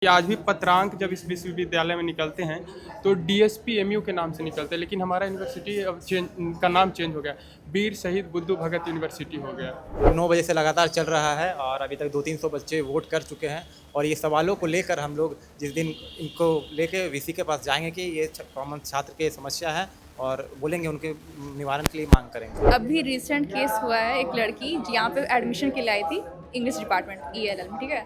आज भी पत्रांक जब इस विश्वविद्यालय में निकलते हैं तो डीएसपी एमयू के नाम से निकलते हैं, लेकिन हमारा यूनिवर्सिटी अब का नाम चेंज हो गया, वीर शहीद बुद्धू भगत यूनिवर्सिटी हो गया। 9 बजे से लगातार चल रहा है और अभी तक 200-300 बच्चे वोट कर चुके हैं। और ये सवालों को लेकर हम लोग जिस दिन इनको लेके वीसी के पास जाएंगे कि ये कॉमन छात्र की समस्या है और बोलेंगे उनके निवारण के लिए मांग करेंगे। अभी रिसेंट केस हुआ है, एक लड़की यहाँ पे एडमिशन के लिए आई थी इंग्लिश डिपार्टमेंट ELL में, ठीक है।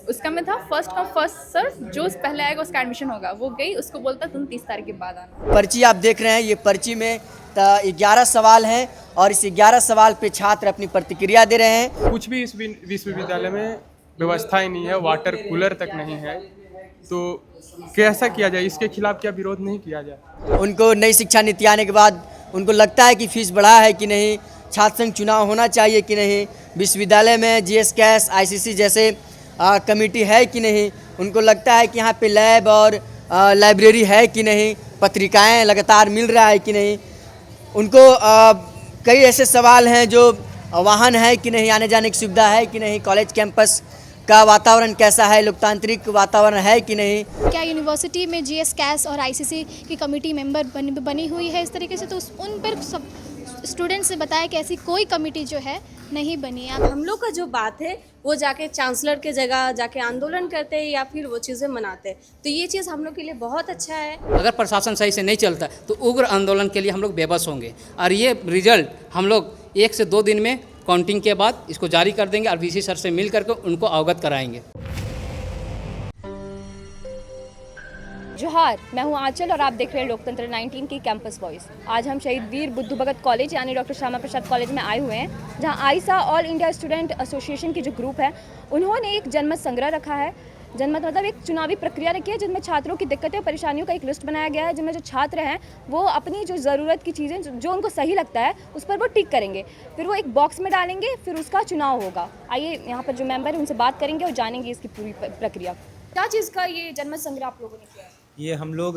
उसका में था फर्स्ट कम फर्स्ट सर्व, जो पहले आएगा उसका एडमिशन होगा। वो गई, उसको बोलता तुम 30 तारीख के बाद आना। पर्ची आप देख रहे हैं, ये पर्ची में 11 सवाल हैं और इस 11 सवाल पे छात्र अपनी प्रतिक्रिया दे रहे हैं। कुछ भी इस विश्वविद्यालय में व्यवस्था ही नहीं है, वाटर कूलर तक नहीं है, तो कैसा किया जाए? इसके खिलाफ क्या विरोध नहीं किया जाए? उनको नई शिक्षा नीति आने के बाद उनको लगता है कि फीस बढ़ा है कि नहीं, छात्र संघ चुनाव होना चाहिए कि नहीं, विश्वविद्यालय में GS कैस ICC जैसे कमेटी है कि नहीं, उनको लगता है कि यहाँ पे लैब और लाइब्रेरी है कि नहीं, पत्रिकाएं लगातार मिल रहा है कि नहीं। उनको कई ऐसे सवाल हैं जो वाहन है कि नहीं, आने जाने की सुविधा है कि नहीं, कॉलेज कैंपस का वातावरण कैसा है, लोकतांत्रिक वातावरण है कि नहीं। क्या यूनिवर्सिटी में GS कैस और ICC की कमेटी मेंबर बनी हुई है इस तरीके से, तो उन पर सब स्टूडेंट्स से बताया कि ऐसी कोई कमेटी जो है नहीं बनी है। हम लोग का जो बात है वो जाके चांसलर के जगह जाके आंदोलन करते हैं या फिर वो चीज़ें मनाते हैं, तो ये चीज़ हम लोग के लिए बहुत अच्छा है। अगर प्रशासन सही से नहीं चलता तो उग्र आंदोलन के लिए हम लोग बेबस होंगे और ये रिजल्ट हम लोग 1 से 2 दिन में काउंटिंग के बाद इसको जारी कर देंगे और VC सर से मिल करके उनको अवगत कराएंगे। जोहार, मैं हूँ आंचल और आप देख रहे हैं लोकतंत्र 19 की कैंपस वॉइस। आज हम शहीद वीर बुद्धू भगत कॉलेज यानी डॉक्टर श्यामा प्रसाद कॉलेज में आए हुए हैं, जहाँ आइसा ऑल इंडिया स्टूडेंट एसोसिएशन की जो ग्रुप है उन्होंने एक जनमत संग्रह रखा है। जनमत मतलब एक चुनावी प्रक्रिया रखी है जिनमें छात्रों की दिक्कतें और परेशानियों का एक लिस्ट बनाया गया है, जिनमें जो छात्र हैं वो अपनी जो ज़रूरत की चीज़ें जो उनको सही लगता है उस पर वो टिक करेंगे, फिर वो एक बॉक्स में डालेंगे, फिर उसका चुनाव होगा। आइए यहाँ पर जो मेंबर है उनसे बात करेंगे और जानेंगे इसकी पूरी प्रक्रिया। क्या चीज़ का ये जनमत संग्रह आप लोगों ने किया है? ये हम लोग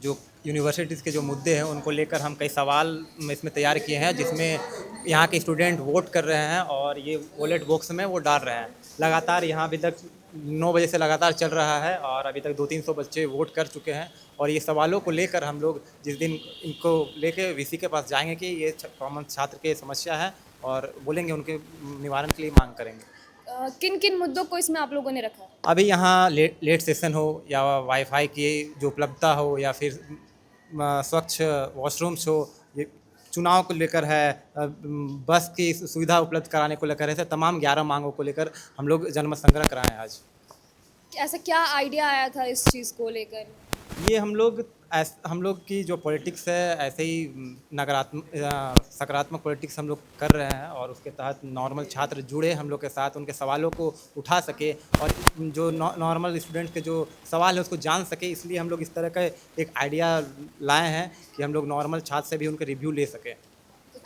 जो यूनिवर्सिटीज़ के जो मुद्दे हैं उनको लेकर हम कई सवाल इसमें तैयार किए हैं, जिसमें यहाँ के स्टूडेंट वोट कर रहे हैं और ये वोलेट बॉक्स में वो डाल रहे हैं। लगातार यहाँ अभी तक 9 बजे से लगातार चल रहा है और अभी तक 200-300 बच्चे वोट कर चुके हैं। और ये सवालों को लेकर हम लोग जिस दिन इनको लेके VC के पास जाएंगे कि ये कॉमन छात्र की समस्या है और बोलेंगे उनके निवारण के लिए मांग करेंगे। किन किन मुद्दों को इसमें आप लोगों ने रखा? अभी यहाँ लेट सेशन हो या वाईफाई की जो उपलब्धता हो या फिर स्वच्छ वॉशरूम्स हो, ये चुनाव को लेकर है, बस की सुविधा उपलब्ध कराने को लेकर है, तमाम 11 मांगों को लेकर हम लोग जनमत संग्रह कराएं आज। ऐसा क्या आइडिया आया था इस चीज़ को लेकर? ये हम लोग की जो पॉलिटिक्स है ऐसे ही सकारात्मक पॉलिटिक्स हम लोग कर रहे हैं और उसके तहत नॉर्मल छात्र जुड़े हम लोग के साथ, उनके सवालों को उठा सके और जो नॉर्मल स्टूडेंट के जो सवाल है उसको जान सके, इसलिए हम लोग इस तरह का एक आइडिया लाए हैं कि हम लोग नॉर्मल छात्र से भी उनके रिव्यू ले सकें।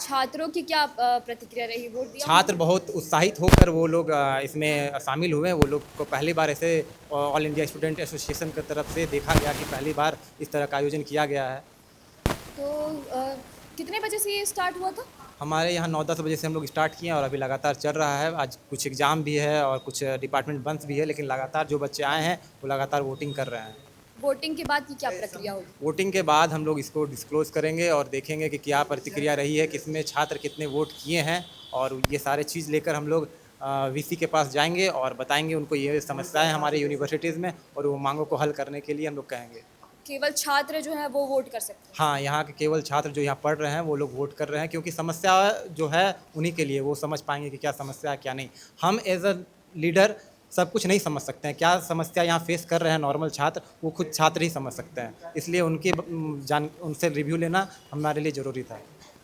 छात्रों की क्या प्रतिक्रिया रही? वोट दिया? छात्र बहुत उत्साहित होकर वो लोग इसमें शामिल हुए। वो लोग को पहली बार ऐसे ऑल इंडिया स्टूडेंट एसोसिएशन की तरफ से देखा गया कि पहली बार इस तरह का आयोजन किया गया है। तो कितने बजे से ये स्टार्ट हुआ था? हमारे यहाँ 9-10 बजे से हम लोग स्टार्ट किए और अभी लगातार चल रहा है। आज कुछ एग्ज़ाम भी है और कुछ डिपार्टमेंट बंद भी है, लेकिन लगातार जो बच्चे आए हैं वो लगातार वोटिंग कर रहे हैं। वोटिंग के बाद की क्या प्रक्रिया होगी? वोटिंग के बाद हम लोग इसको डिस्क्लोज़ करेंगे और देखेंगे कि क्या प्रतिक्रिया रही है, किसमें छात्र कितने वोट किए हैं, और ये सारे चीज़ लेकर हम लोग VC के पास जाएंगे और बताएंगे उनको ये समस्याएं हमारे यूनिवर्सिटीज़ में और वो मांगों को हल करने के लिए हम लोग कहेंगे। केवल छात्र जो है वो वोट कर सकते हैं? हाँ, यहाँ के केवल छात्र जो यहाँ पढ़ रहे हैं वो लोग वोट कर रहे हैं, क्योंकि समस्या जो है उन्हीं के लिए, वो समझ पाएंगे कि क्या समस्या है क्या नहीं। हम एज अ लीडर सब कुछ नहीं समझ सकते हैं, क्या समस्या यहाँ फेस कर रहे हैं नॉर्मल छात्र, वो खुद छात्र ही समझ सकते हैं, इसलिए उनसे रिव्यू लेना हमारे लिए ज़रूरी था।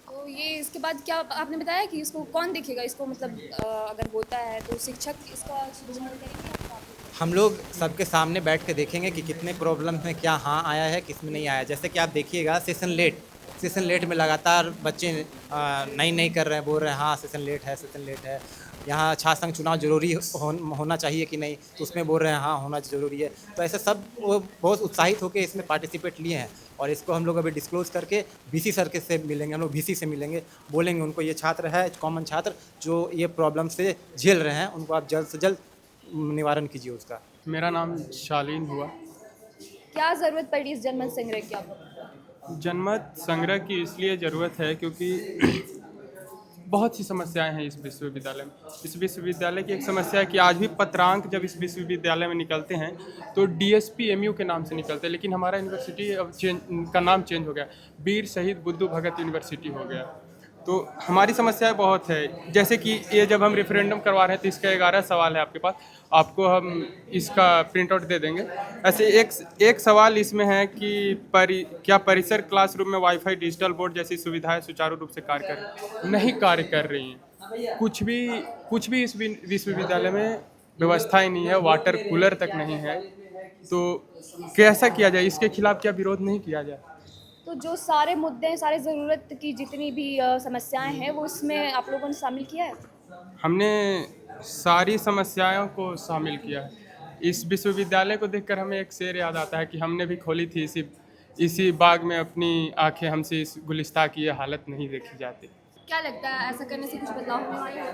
तो ये इसके बाद क्या आपने बताया कि इसको कौन देखेगा? इसको मतलब अगर होता है तो शिक्षक इसका सूचना करेंगे? हम लोग सबके सामने बैठ के देखेंगे कि कितने प्रॉब्लम में क्या हाँ आया है, किस में नहीं आया। जैसे कि आप देखिएगा सेशन लेट में लगातार बच्चे नहीं कर रहे हैं, बोल रहे हैं हाँ सेशन लेट है। यहाँ छात्र संघ चुनाव जरूरी होना चाहिए कि नहीं, तो उसमें बोल रहे हैं हाँ होना ज़रूरी है। तो ऐसे सब वो बहुत उत्साहित होकर इसमें पार्टिसिपेट लिए हैं और इसको हम लोग अभी डिस्क्लोज़ करके VC सर के से मिलेंगे, हम लोग VC से मिलेंगे, बोलेंगे उनको ये छात्र है कॉमन छात्र जो ये प्रॉब्लम से झेल रहे हैं, उनको आप जल्द से जल्द निवारण कीजिए उसका। मेरा नाम शालीन हुआ। क्या ज़रूरत पड़ी इस जनमत संग्रह की आपको? जनमत संग्रह की इसलिए ज़रूरत है क्योंकि बहुत सी समस्याएं हैं इस विश्वविद्यालय में। इस विश्वविद्यालय की एक समस्या है कि आज भी पत्रांक जब इस विश्वविद्यालय में निकलते हैं तो DSP MU के नाम से निकलते हैं, लेकिन हमारा यूनिवर्सिटी अब का नाम चेंज हो गया, वीर शहीद बुद्धू भगत यूनिवर्सिटी हो गया। तो हमारी समस्याएं बहुत है, जैसे कि ये जब हम रेफरेंडम करवा रहे हैं तो इसका 11 सवाल है आपके पास, आपको हम इसका प्रिंट आउट दे देंगे। ऐसे एक सवाल इसमें है कि क्या परिसर क्लासरूम में वाईफाई डिजिटल बोर्ड जैसी सुविधाएं सुचारू रूप से नहीं कार्य कर रही हैं। कुछ भी इस विश्वविद्यालय में व्यवस्था ही नहीं है, वाटर कूलर तक नहीं है। तो कैसा किया जाए, इसके खिलाफ क्या विरोध नहीं किया जाए? तो जो सारे मुद्दे हैं, सारे ज़रूरत की जितनी भी समस्याएं हैं, वो इसमें आप लोगों ने शामिल किया है? हमने सारी समस्याओं को शामिल किया है। इस विश्वविद्यालय को देखकर हमें एक शेर याद आता है कि हमने भी खोली थी इसी बाग में अपनी आंखें, हमसे इस गुलिस्तान की ये हालत नहीं देखी जाती। क्या लगता है ऐसा करने से कुछ बदलाव होने वाला है?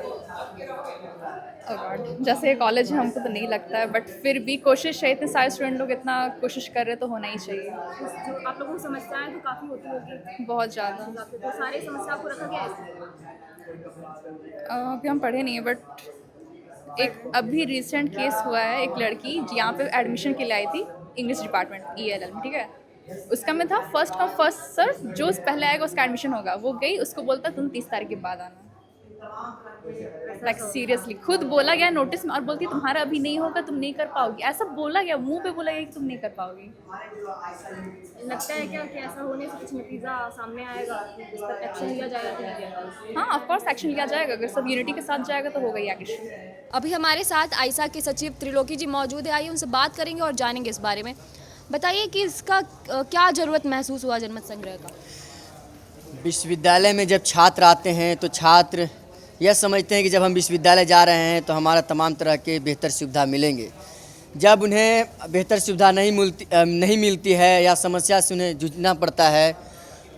जैसे कॉलेज है हमको तो नहीं लगता है, बट फिर भी कोशिश है, इतने सारे स्टूडेंट लोग इतना कोशिश कर रहे तो होना ही चाहिए। जो आप लोगों की समस्याएं तो काफ़ी होती होगी, बहुत ज़्यादा। तो सारी समस्या को रखा गया है। अभी हम पढ़े नहीं है, बट एक अभी रिसेंट केस हुआ है, एक लड़की यहाँ पे एडमिशन के लिए आई थी इंग्लिश डिपार्टमेंट ELL में, ठीक है। उसका में था फर्स्ट कम फर्स्ट सर, जो पहले आएगा उसका एडमिशन होगा। वो गई, उसको बोलता तुम 30 तारीख के बाद आना। लाइक सीरियसली खुद बोला गया नोटिस में, और बोलती तुम्हारा अभी नहीं होगा, तुम नहीं कर पाओगी। ऐसा बोला गया, मुंह पे बोला गया कि तुम नहीं कर पाओगी। लगता है क्या कि ऐसा होने से कुछ नतीजा सामने आएगा, इस पर एक्शन लिया जाएगा? हाँ, ऑफ कोर्स एक्शन लिया जाएगा। अगर सब यूनिटी के साथ जाएगा तो होगा ही एक्शन। अभी हमारे साथ आइसा के सचिव त्रिलोकी जी मौजूद है, आइए उनसे बात करेंगे और जानेंगे इस बारे में। बताइए कि इसका क्या ज़रूरत महसूस हुआ जनमत संग्रह का? विश्वविद्यालय में जब छात्र आते हैं तो छात्र यह समझते हैं कि जब हम विश्वविद्यालय जा रहे हैं तो हमारा तमाम तरह के बेहतर सुविधा मिलेंगे। जब उन्हें बेहतर सुविधा नहीं मिलती है या समस्या से उन्हें जूझना पड़ता है,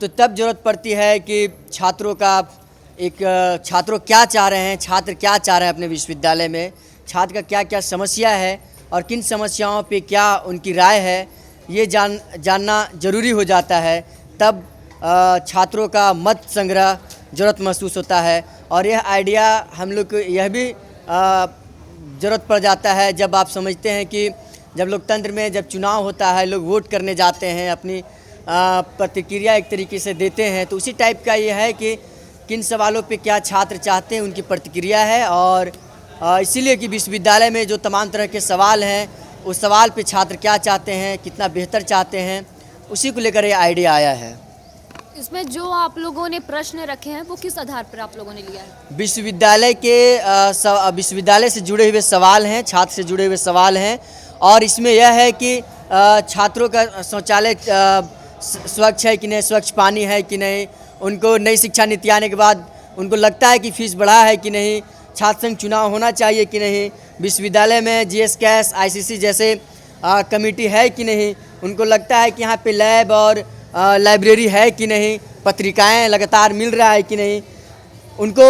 तो तब ज़रूरत पड़ती है कि छात्रों क्या चाह रहे हैं, छात्र क्या चाह रहे हैं अपने विश्वविद्यालय में, छात्र का क्या क्या समस्या है और किन समस्याओं पे क्या उनकी राय है, ये जानना ज़रूरी हो जाता है। तब छात्रों का मत संग्रह ज़रूरत महसूस होता है। और यह आइडिया हम लोग को यह भी ज़रूरत पड़ जाता है जब आप समझते हैं कि जब लोकतंत्र में जब चुनाव होता है, लोग वोट करने जाते हैं, अपनी प्रतिक्रिया एक तरीके से देते हैं, तो उसी टाइप का ये है कि किन सवालों पे क्या छात्र चाहते हैं, उनकी प्रतिक्रिया है। और इसीलिए कि विश्वविद्यालय में जो तमाम तरह के सवाल हैं, उस सवाल पे छात्र क्या चाहते हैं, कितना बेहतर चाहते हैं, उसी को लेकर ये आइडिया आया है। इसमें जो आप लोगों ने प्रश्न रखे हैं वो किस आधार पर आप लोगों ने लिया है? विश्वविद्यालय से जुड़े हुए सवाल हैं, छात्र से जुड़े हुए सवाल हैं। और इसमें यह है कि छात्रों का शौचालय स्वच्छ है कि नहीं, स्वच्छ पानी है कि नहीं, उनको नई शिक्षा नीति आने के बाद उनको लगता है कि फीस बढ़ा है कि नहीं, छात्र संघ चुनाव होना चाहिए कि नहीं, विश्वविद्यालय में GS कैस ICC जैसे कमेटी है कि नहीं, उनको लगता है कि यहाँ पे लैब और लाइब्रेरी है कि नहीं, पत्रिकाएं लगातार मिल रहा है कि नहीं, उनको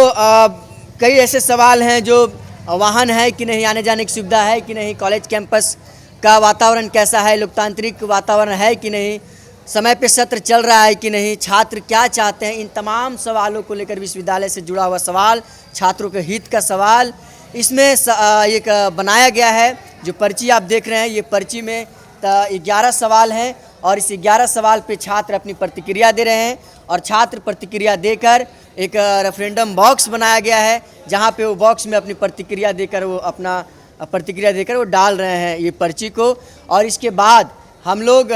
कई ऐसे सवाल हैं जो वाहन है कि नहीं, आने जाने की सुविधा है कि नहीं, कॉलेज कैंपस का वातावरण कैसा है, लोकतांत्रिक वातावरण है कि नहीं, समय पे सत्र चल रहा है कि नहीं, छात्र क्या चाहते हैं, इन तमाम सवालों को लेकर विश्वविद्यालय से जुड़ा हुआ सवाल, छात्रों के हित का सवाल, इसमें एक बनाया गया है। जो पर्ची आप देख रहे हैं, ये पर्ची में 11 सवाल हैं और इस 11 सवाल पे छात्र अपनी प्रतिक्रिया दे रहे हैं। और छात्र प्रतिक्रिया देकर एक रेफरेंडम बॉक्स बनाया गया है, जहाँ पे वो बॉक्स में अपनी प्रतिक्रिया देकर वो डाल रहे हैं ये पर्ची को। और इसके बाद हम लोग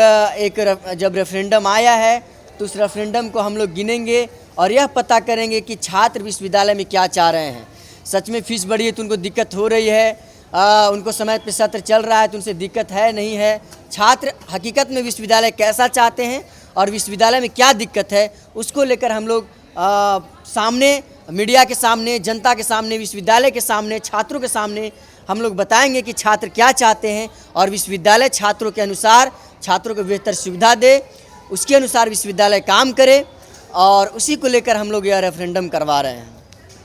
जब रेफरेंडम आया है तो उस रेफरेंडम को हम लोग गिनेंगे और यह पता करेंगे कि छात्र विश्वविद्यालय में क्या चाह रहे हैं। सच में फीस बढ़ी है तो उनको दिक्कत हो रही है, उनको समय पे सत्र चल रहा है तो उनसे दिक्कत है नहीं है, छात्र हकीकत में विश्वविद्यालय कैसा चाहते हैं और विश्वविद्यालय में क्या दिक्कत है, उसको लेकर हम लोग सामने, मीडिया के सामने, जनता के सामने, विश्वविद्यालय के सामने, छात्रों के सामने हम लोग बताएंगे कि छात्र क्या चाहते हैं और विश्वविद्यालय छात्रों के अनुसार छात्रों को बेहतर सुविधा दे, उसके अनुसार विश्वविद्यालय काम करे। और उसी को लेकर हम लोग यह रेफरेंडम करवा रहे हैं।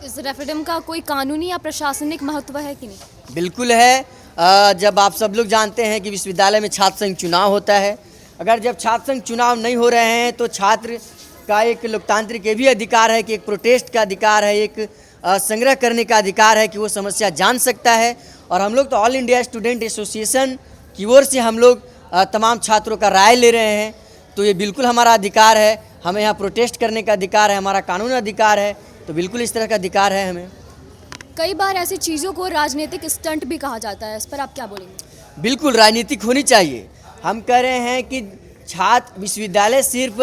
इस रेफरेंडम का कोई कानूनी या प्रशासनिक महत्व है कि नहीं? बिल्कुल है। जब आप सब लोग जानते हैं कि विश्वविद्यालय में छात्र संघ चुनाव होता है, अगर जब छात्र संघ चुनाव नहीं हो रहे हैं तो छात्र का एक लोकतांत्रिक ये भी अधिकार है कि एक प्रोटेस्ट का अधिकार है, एक संग्रह करने का अधिकार है कि वो समस्या जान सकता है। और हम लोग तो ऑल इंडिया स्टूडेंट एसोसिएशन की ओर से हम लोग तमाम छात्रों का राय ले रहे हैं, तो ये बिल्कुल हमारा अधिकार है, हमें यहाँ प्रोटेस्ट करने का अधिकार है, हमारा कानूनी अधिकार है, तो बिल्कुल इस तरह का अधिकार है हमें। कई बार ऐसी चीज़ों को राजनीतिक स्टंट भी कहा जाता है, इस पर आप क्या बोलेंगे? बिल्कुल राजनीतिक होनी चाहिए। हम कह रहे हैं कि छात्र विश्वविद्यालय सिर्फ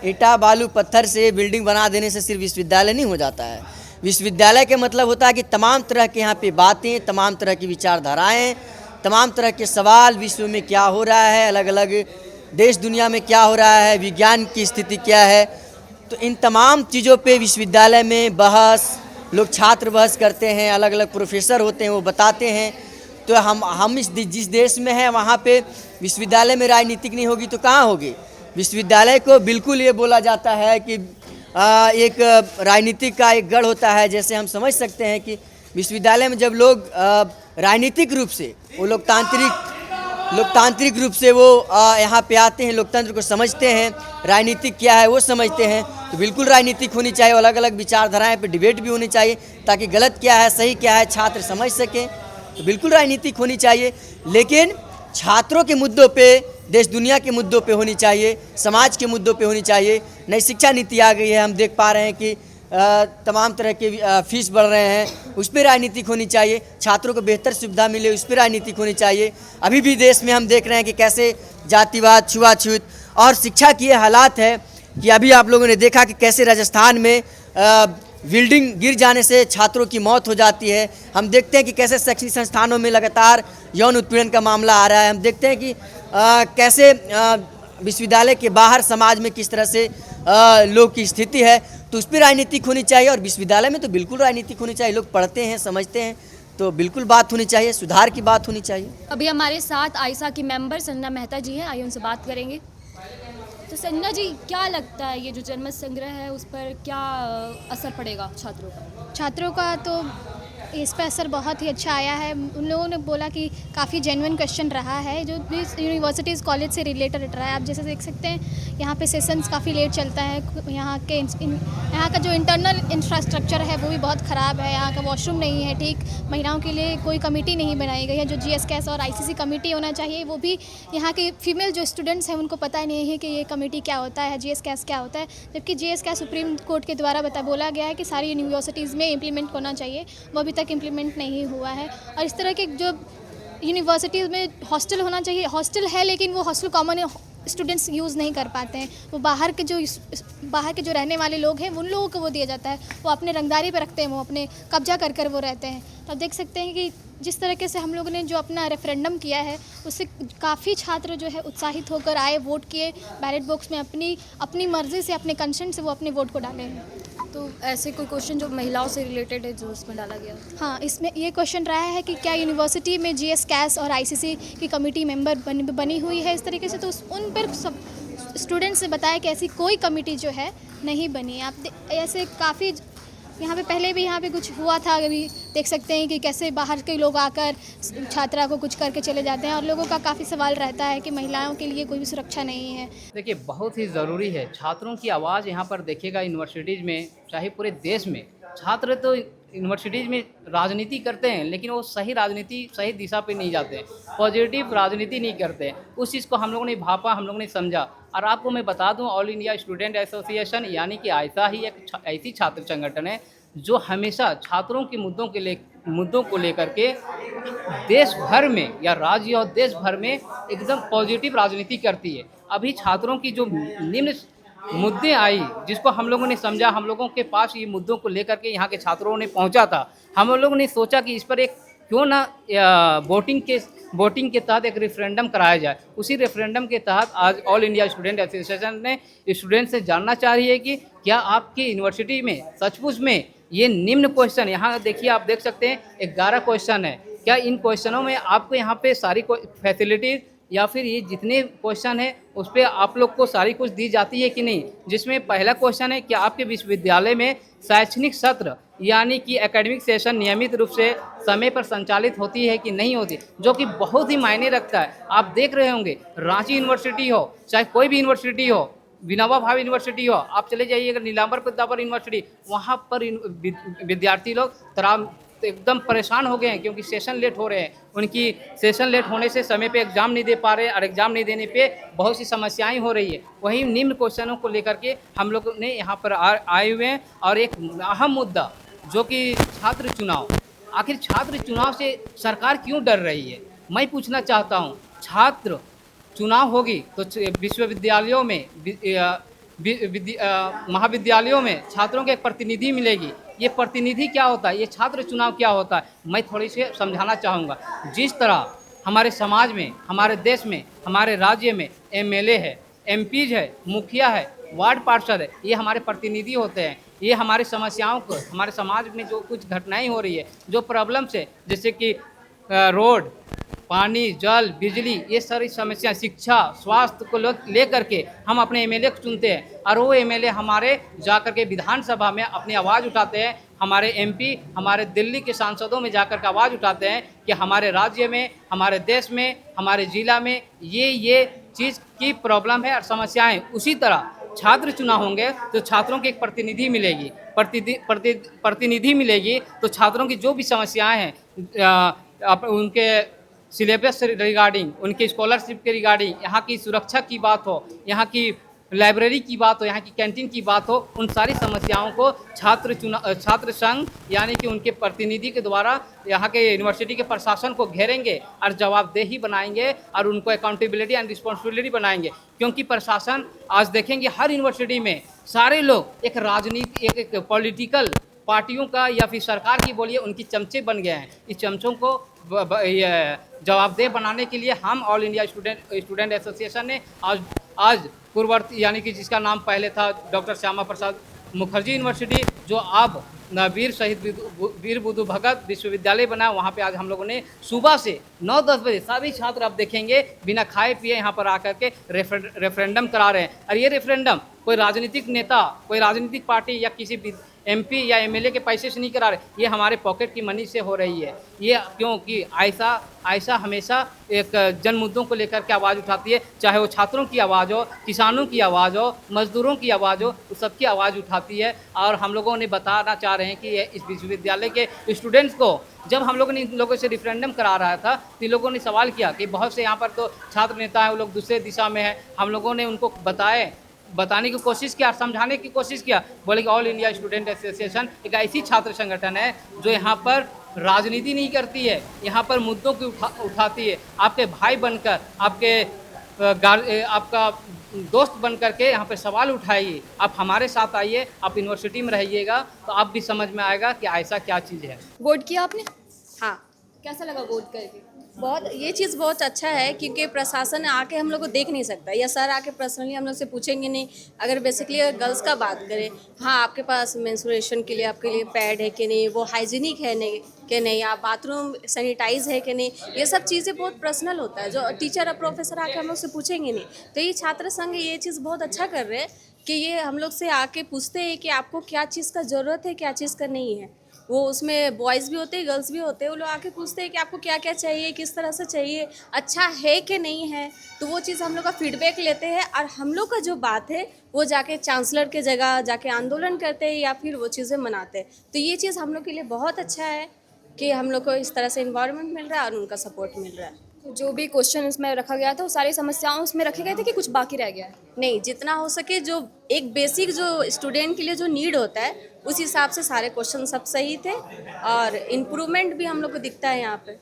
ईटा बालू पत्थर से बिल्डिंग बना देने से सिर्फ विश्वविद्यालय नहीं हो जाता है। विश्वविद्यालय के मतलब होता है कि तमाम तरह के यहाँ पे बातें, तमाम तरह की विचारधाराएं, तमाम तरह के सवाल, विश्व में क्या हो रहा है, अलग अलग देश दुनिया में क्या हो रहा है, विज्ञान की स्थिति क्या है, तो इन तमाम चीज़ों पे विश्वविद्यालय में बहस, लोग छात्र बहस करते हैं, अलग अलग प्रोफेसर होते हैं वो बताते हैं। तो हम जिस देश में हैं वहाँ पे विश्वविद्यालय में राजनीतिक नहीं होगी तो कहाँ होगी। विश्वविद्यालय को बिल्कुल ये बोला जाता है कि एक राजनीतिक का एक गढ़ होता है। जैसे हम समझ सकते हैं कि विश्वविद्यालय में जब लोग राजनीतिक रूप से वो लोकतांत्रिक रूप से वो यहाँ पे आते हैं, लोकतंत्र को समझते हैं, राजनीतिक क्या है वो समझते हैं, तो बिल्कुल राजनीतिक होनी चाहिए। अलग अलग विचारधाराएं पे डिबेट भी होनी चाहिए ताकि गलत क्या है सही क्या है छात्र समझ सकें, तो बिल्कुल राजनीतिक होनी चाहिए। लेकिन छात्रों के मुद्दों पे, देश दुनिया के मुद्दों पे होनी चाहिए, समाज के मुद्दों पे होनी चाहिए। नई शिक्षा नीति आ गई है, हम देख पा रहे हैं कि तमाम तरह के फीस बढ़ रहे हैं, उस पर राजनीतिक होनी चाहिए। छात्रों को बेहतर सुविधा मिले, उस पर राजनीतिक होनी चाहिए। अभी भी देश में हम देख रहे हैं कि कैसे जातिवाद, छुआछूत और शिक्षा की ये हालात है कि अभी आप लोगों ने देखा कि कैसे राजस्थान में बिल्डिंग गिर जाने से छात्रों की मौत हो जाती है। हम देखते हैं कि कैसे शैक्षणिक संस्थानों में लगातार यौन उत्पीड़न का मामला आ रहा है। हम देखते हैं कि कैसे विश्वविद्यालय के बाहर समाज में किस तरह से लोग की स्थिति है, तो उस पर राजनीतिक होनी चाहिए। और विश्वविद्यालय में तो बिल्कुल राजनीतिक होनी चाहिए। लोग पढ़ते हैं, समझते हैं, तो बिल्कुल बात होनी चाहिए, सुधार की बात होनी चाहिए। अभी हमारे साथ आयसा की मेंबर संजना मेहता जी हैं, आइए उनसे बात करेंगे। तो संजना जी, क्या लगता है ये जो जनमत संग्रह है उस पर क्या असर पड़ेगा छात्रों का? छात्रों का तो इस पर असर बहुत ही अच्छा आया है। उन लोगों ने बोला कि काफ़ी जेन्युइन क्वेश्चन रहा है जो भी यूनिवर्सिटीज़ कॉलेज से रिलेटेड रहा है। आप जैसे देख सकते हैं यहाँ पे सेशंस काफ़ी लेट चलता है। यहाँ का जो इंटरनल इंफ्रास्ट्रक्चर है वो भी बहुत ख़राब है। यहाँ का वॉशरूम नहीं है ठीक, महिलाओं के लिए कोई कमेटी नहीं बनाई गई है। जो GSCAS और ICC कमेटी होना चाहिए वो भी यहाँ के फीमेल जो स्टूडेंट्स हैं उनको पता नहीं है कि ये कमेटी क्या होता है, GSCAS क्या होता है। जबकि GSCAS सुप्रीम कोर्ट के द्वारा बोला गया है कि सारी यूनिवर्सिटीज़ में इम्प्लीमेंट होना चाहिए, वो अभी तक इम्प्लीमेंट नहीं हुआ है। और इस तरह के जो यूनिवर्सिटीज़ में हॉस्टल होना चाहिए, हॉस्टल है लेकिन वो हॉस्टल कॉमन स्टूडेंट्स यूज़ नहीं कर पाते हैं। वो बाहर के जो रहने वाले लोग हैं उन लोगों को वो दिया जाता है, वो अपने रंगदारी पर रखते हैं, वो अपने कब्जा कर वो रहते हैं। तो आप देख सकते हैं कि जिस तरीके से हम लोगों ने जो अपना रेफरेंडम किया है उससे काफ़ी छात्र जो है उत्साहित होकर आए, वोट किए, बैलेट बॉक्स में अपनी मर्ज़ी से, अपने कंसेंट से वो अपने वोट को डाले हैं। तो ऐसे कोई क्वेश्चन जो महिलाओं से रिलेटेड है जो उसमें डाला गया? हाँ, इसमें ये क्वेश्चन रहा है कि क्या यूनिवर्सिटी में GSCAS और ICC की कमेटी मेंबर बनी हुई है इस तरीके से, तो उन पर सब स्टूडेंट्स से बताया कि ऐसी कोई कमेटी जो है नहीं बनी। आप ऐसे काफ़ी यहाँ पे पहले भी यहाँ पे कुछ हुआ था, अभी देख सकते हैं कि कैसे बाहर के लोग आकर छात्रा को कुछ करके चले जाते हैं। और लोगों का काफ़ी सवाल रहता है कि महिलाओं के लिए कोई भी सुरक्षा नहीं है। देखिए, बहुत ही ज़रूरी है छात्रों की आवाज़। यहाँ पर देखिएगा यूनिवर्सिटीज़ में, चाहे पूरे देश में, छात्र तो यूनिवर्सिटीज़ में राजनीति करते हैं लेकिन वो सही राजनीति, सही दिशा पे नहीं जाते हैं, पॉजिटिव राजनीति नहीं करते हैं। उस चीज़ को हम लोगों ने भापा, हम लोगों ने समझा। और आपको मैं बता दूं, ऑल इंडिया स्टूडेंट एसोसिएशन यानी कि आयसा ही एक ऐसी छात्र संगठन है जो हमेशा छात्रों के मुद्दों को लेकर के देश भर में या राज्य और देश भर में एकदम पॉजिटिव राजनीति करती है। अभी छात्रों की जो निम्न मुद्दे आई, जिसको हम लोगों ने समझा, हम लोगों के पास ये मुद्दों को लेकर के यहाँ के छात्रों ने पहुँचा था। हम लोगों ने सोचा कि इस पर एक क्यों ना वोटिंग के तहत एक रेफरेंडम कराया जाए। उसी रेफरेंडम के तहत आज ऑल इंडिया स्टूडेंट एसोसिएशन ने स्टूडेंट से जानना चाह रही है कि क्या आपकी यूनिवर्सिटी में सचमुच में ये निम्न क्वेश्चन, यहाँ देखिए, आप देख सकते हैं 11 क्वेश्चन है, क्या इन क्वेश्चनों में आपको यहाँ पे सारी फैसिलिटीज या फिर ये जितने क्वेश्चन है उस पर आप लोग को सारी कुछ दी जाती है कि नहीं। जिसमें पहला क्वेश्चन है कि आपके विश्वविद्यालय में शैक्षणिक सत्र यानी कि एकेडमिक सेशन नियमित रूप से समय पर संचालित होती है कि नहीं होती, जो कि बहुत ही मायने रखता है। आप देख रहे होंगे रांची यूनिवर्सिटी हो चाहे कोई भी यूनिवर्सिटी हो, विनोबा भावे यूनिवर्सिटी हो, आप चले जाइएगा नीलांबर प्रतापर यूनिवर्सिटी, वहाँ पर विद्यार्थी लोग तराम एकदम परेशान हो गए हैं क्योंकि सेशन लेट हो रहे हैं। उनकी सेशन लेट होने से समय पे एग्ज़ाम नहीं दे पा रहे और एग्ज़ाम नहीं देने पे बहुत सी समस्याएं हो रही है। वहीं निम्न क्वेश्चनों को लेकर के हम लोग ने यहाँ पर आए हुए हैं। और एक अहम मुद्दा जो कि छात्र चुनाव, आखिर छात्र चुनाव से सरकार क्यों डर रही है, मैं पूछना चाहता हूँ। छात्र चुनाव होगी तो विश्वविद्यालयों में महाविद्यालयों में छात्रों के एक प्रतिनिधि मिलेगी। ये प्रतिनिधि क्या होता है, ये छात्र चुनाव क्या होता है, मैं थोड़ी सी समझाना चाहूँगा। जिस तरह हमारे समाज में, हमारे देश में, हमारे राज्य में एमएलए है, एमपीज है, मुखिया है, वार्ड पार्षद है, ये हमारे प्रतिनिधि होते हैं। ये हमारी समस्याओं को, हमारे समाज में जो कुछ घटनाएं हो रही है, जो प्रॉब्लम्स है, जैसे कि रोड, पानी, जल, बिजली, ये सारी समस्या, शिक्षा, स्वास्थ्य को लेकर के हम अपने एमएलए को चुनते हैं और वो एमएलए हमारे जाकर के विधानसभा में अपनी आवाज़ उठाते हैं। हमारे एमपी हमारे दिल्ली के सांसदों में जाकर के आवाज़ उठाते हैं कि हमारे राज्य में, हमारे देश में, हमारे ज़िला में ये चीज़ की प्रॉब्लम है और समस्याएँ। उसी तरह छात्र चुनाव होंगे तो छात्रों की एक प्रतिनिधि मिलेगी, प्रतिनिधि मिलेगी तो छात्रों की जो भी समस्याएँ हैं उनके सिलेबस से रिगार्डिंग, उनके स्कॉलरशिप के रिगार्डिंग, यहाँ की सुरक्षा की बात हो, यहाँ की लाइब्रेरी की बात हो, यहाँ की कैंटीन की बात हो, उन सारी समस्याओं को छात्र संघ यानी कि उनके प्रतिनिधि के द्वारा यहाँ के यूनिवर्सिटी के प्रशासन को घेरेंगे और जवाबदेही बनाएंगे और उनको अकाउंटेबिलिटी एंड रिस्पॉन्सिबिलिटी बनाएंगे। क्योंकि प्रशासन आज देखेंगे हर यूनिवर्सिटी में सारे लोग एक राजनीति, एक पॉलिटिकल पार्टियों का या फिर सरकार की बोलिए उनकी चमचे बन गए हैं। इस चमचों को जवाबदेह बनाने के लिए हम ऑल इंडिया स्टूडेंट एसोसिएशन ने आज पूर्ववर्ती यानी कि जिसका नाम पहले था डॉक्टर श्यामा प्रसाद मुखर्जी यूनिवर्सिटी, जो अब वीर बुद्धू भगत विश्वविद्यालय बना, वहाँ पे आज हम लोगों ने सुबह से 9-10 बजे सभी छात्र आप देखेंगे बिना खाए पिए यहाँ पर आकर के रेफरेंडम करा रहे हैं। और ये रेफरेंडम कोई राजनीतिक नेता, कोई राजनीतिक पार्टी या किसी एमपी या एमएलए के पैसे से नहीं करा रहे, ये हमारे पॉकेट की मनी से हो रही है। ये क्योंकि आयशा हमेशा एक जन मुद्दों को लेकर के आवाज़ उठाती है, चाहे वो छात्रों की आवाज़ हो, किसानों की आवाज़ हो, मजदूरों की आवाज़ हो, सबकी आवाज़ उठाती है। और हम लोगों ने बताना चाह रहे हैं कि इस विश्वविद्यालय के स्टूडेंट्स को जब हम लोगों ने इन लोगों से रेफरेंडम करा रहा था तो इन लोगों ने सवाल किया कि बहुत से यहाँ पर तो छात्र नेता हैं, वो लोग दूसरे दिशा में हैं। हम लोगों ने उनको बताने की कोशिश किया, समझाने की कोशिश किया। बोले कि ऑल इंडिया स्टूडेंट एसोसिएशन एक ऐसी छात्र संगठन है जो यहाँ पर राजनीति नहीं करती है, यहाँ पर मुद्दों की उठाती है। आपके भाई बनकर, आपका दोस्त बन करके यहाँ पे सवाल उठाइए, आप हमारे साथ आइए, आप यूनिवर्सिटी में रहिएगा तो आप भी समझ में आएगा कि ऐसा क्या चीज़ है। वोट किया आपने? हाँ, कैसा लगा वोट करके? बहुत, ये चीज़ बहुत अच्छा है क्योंकि प्रशासन आके हम लोग को देख नहीं सकता, या सर आके पर्सनली हम लोग से पूछेंगे नहीं। अगर बेसिकली अगर गर्ल्स का बात करें, हाँ आपके पास मेंस्ट्रुएशन के लिए आपके लिए पैड है कि नहीं, वो हाइजीनिक है नहीं कि नहीं, आप बाथरूम सैनिटाइज है कि नहीं, ये सब चीज़ें बहुत पर्सनल होता है जो टीचर और प्रोफेसर आके हम लोग से पूछेंगे नहीं। तो ये छात्र संघ ये चीज़ बहुत अच्छा कर रहे हैं कि ये हम लोग से आके पूछते हैं कि आपको क्या चीज़ का ज़रूरत है, क्या चीज़ का नहीं है। वो उसमें बॉयज़ भी होते हैं, गर्ल्स भी होते हैं, वो लोग आके पूछते हैं कि आपको क्या क्या चाहिए, किस तरह से चाहिए, अच्छा है कि नहीं है। तो वो चीज़ हम लोग का फीडबैक लेते हैं और हम लोग का जो बात है वो जाके चांसलर के जगह जाके आंदोलन करते हैं या फिर वो चीज़ें मनाते हैं। तो ये चीज़ हम लोग के लिए बहुत अच्छा है कि हम लोग को इस तरह से इन्वायरमेंट मिल रहा है और उनका सपोर्ट मिल रहा है। जो भी क्वेश्चन इसमें रखा गया था वो सारी समस्याएं उसमें रखे गए थे कि कुछ बाकी रह गया है? नहीं, जितना हो सके जो एक बेसिक जो स्टूडेंट के लिए जो नीड होता है उस हिसाब से सारे क्वेश्चन सब सही थे और इम्प्रूवमेंट भी हम लोग को दिखता है यहाँ पे।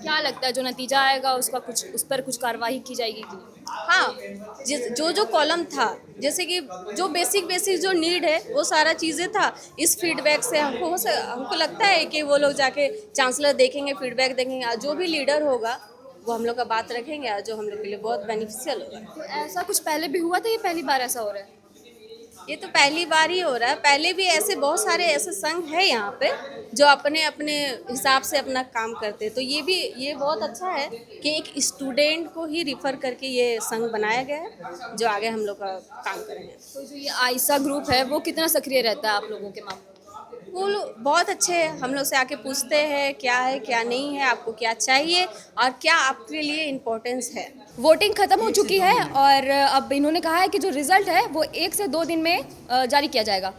क्या लगता है जो नतीजा आएगा उसका उस पर कुछ कार्रवाई की जाएगी कि नहीं? हाँ, जो कॉलम था, जैसे कि जो बेसिक जो नीड है वो सारा चीज़ें था। इस फीडबैक से हमको लगता है कि वो लोग जाके चांसलर देखेंगे, फीडबैक देखेंगे, जो भी लीडर होगा वो हम लोग का बात रखेंगे जो हम लोग के लिए बहुत बेनिफिशियल होगा। तो ऐसा कुछ पहले भी हुआ था, ये पहली बार ऐसा हो रहा है? ये तो पहली बार ही हो रहा है। पहले भी ऐसे बहुत सारे ऐसे संघ है यहाँ पे जो अपने अपने हिसाब से अपना काम करते हैं। तो ये बहुत अच्छा है कि एक स्टूडेंट को ही रिफ़र करके ये संघ बनाया गया है जो आगे हम लोग का काम करेंगे। तो जो ये आयशा ग्रुप है वो कितना सक्रिय रहता है आप लोगों के मामले में? वो लोग बहुत अच्छे हैं, हम लोग से आके पूछते हैं क्या है क्या नहीं है, आपको क्या चाहिए और क्या आपके लिए इम्पोर्टेंस है। वोटिंग खत्म हो चुकी है और अब इन्होंने कहा है कि जो रिजल्ट है वो 1 से 2 दिन में जारी किया जाएगा।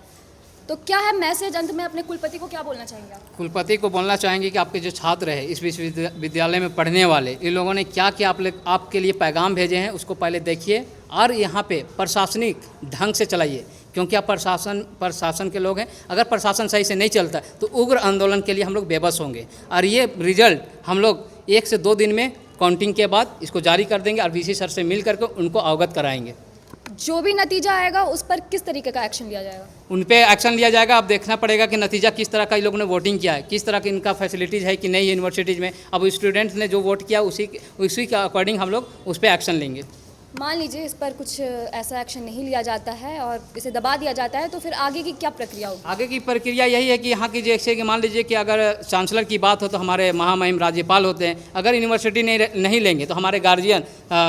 तो क्या है मैसेज, अंत में अपने कुलपति को क्या बोलना चाहेंगे आप? कुलपति को बोलना चाहेंगे कि आपके जो छात्र हैं इस विश्वविद्यालय में पढ़ने वाले, इन लोगों ने क्या क्या आपके लिए पैगाम भेजे हैं उसको पहले देखिए और यहाँ पे प्रशासनिक ढंग से चलाइए, क्योंकि आप प्रशासन के लोग हैं। अगर प्रशासन सही से नहीं चलता तो उग्र आंदोलन के लिए हम लोग बेबस होंगे। और ये रिजल्ट हम लोग 1 से 2 दिन में काउंटिंग के बाद इसको जारी कर देंगे और वीसी सर से मिल करके उनको अवगत कराएंगे। जो भी नतीजा आएगा उस पर किस तरीके का एक्शन लिया जाएगा? उन पे एक्शन लिया जाएगा। अब देखना पड़ेगा कि नतीजा किस तरह का इन लोगों ने वोटिंग किया है, किस तरह की इनका फैसिलिटीज़ है कि नहीं है यूनिवर्सिटीज़ में। अब स्टूडेंट्स ने जो वोट किया उसी के अकॉर्डिंग हम लोग उस पर एक्शन लेंगे। मान लीजिए इस पर कुछ ऐसा एक्शन नहीं लिया जाता है और इसे दबा दिया जाता है तो फिर आगे की क्या प्रक्रिया होगी? आगे की प्रक्रिया यही है कि यहाँ की जैसे कि मान लीजिए कि अगर चांसलर की बात हो तो हमारे महामहिम राज्यपाल होते हैं। अगर यूनिवर्सिटी नहीं लेंगे तो हमारे गार्जियन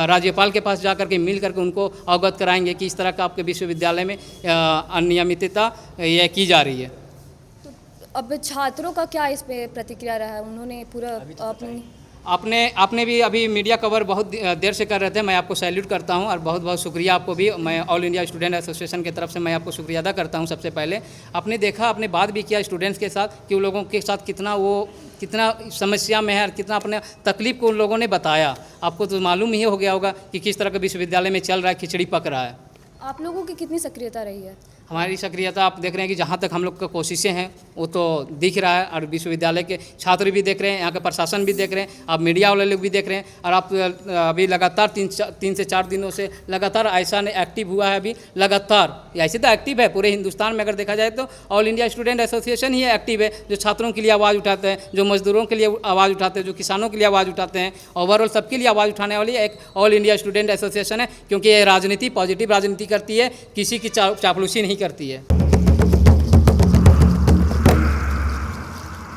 राज्यपाल के पास जा करके मिल करके उनको अवगत कराएंगे कि इस तरह का आपके विश्वविद्यालय में अनियमितता यह की जा रही है। तो अब छात्रों का क्या इस पे प्रतिक्रिया रहा है? उन्होंने पूरा अपनी आपने भी अभी मीडिया कवर बहुत देर से कर रहे थे। मैं आपको सैल्यूट करता हूं और बहुत बहुत शुक्रिया आपको भी। मैं ऑल इंडिया स्टूडेंट एसोसिएशन की तरफ से मैं आपको शुक्रिया अदा करता हूं। सबसे पहले आपने देखा, आपने बात भी किया स्टूडेंट्स के साथ कि उन लोगों के साथ कितना समस्या में है और कितना अपने तकलीफ को उन लोगों ने बताया। आपको तो मालूम ही हो गया होगा कि किस तरह का विश्वविद्यालय में चल रहा है, खिचड़ी पक रहा है। आप लोगों की कितनी सक्रियता रही है? हमारी सक्रियता आप देख रहे हैं कि जहाँ तक हम लोग का कोशिशें हैं वो तो दिख रहा है और विश्वविद्यालय के छात्र भी देख रहे हैं, यहाँ के प्रशासन भी देख रहे हैं, आप मीडिया वाले लोग भी देख रहे हैं। और आप अभी लगातार 3 से 4 दिनों से लगातार आयशा ने एक्टिव हुआ है। अभी लगातार ऐसे तो एक्टिव है पूरे हिंदुस्तान में, अगर देखा जाए तो ऑल इंडिया स्टूडेंट एसोसिएशन ही एक्टिव है, जो छात्रों के लिए आवाज़ उठाते हैं, जो मजदूरों के लिए आवाज़ उठाते हैं, जो किसानों के लिए आवाज़ उठाते हैं। ओवरऑल सबके लिए आवाज़ उठाने वाली एक ऑल इंडिया स्टूडेंट एसोसिएशन है, क्योंकि ये राजनीति पॉजिटिव राजनीति करती है, किसी की चापलूसी नहीं करती है।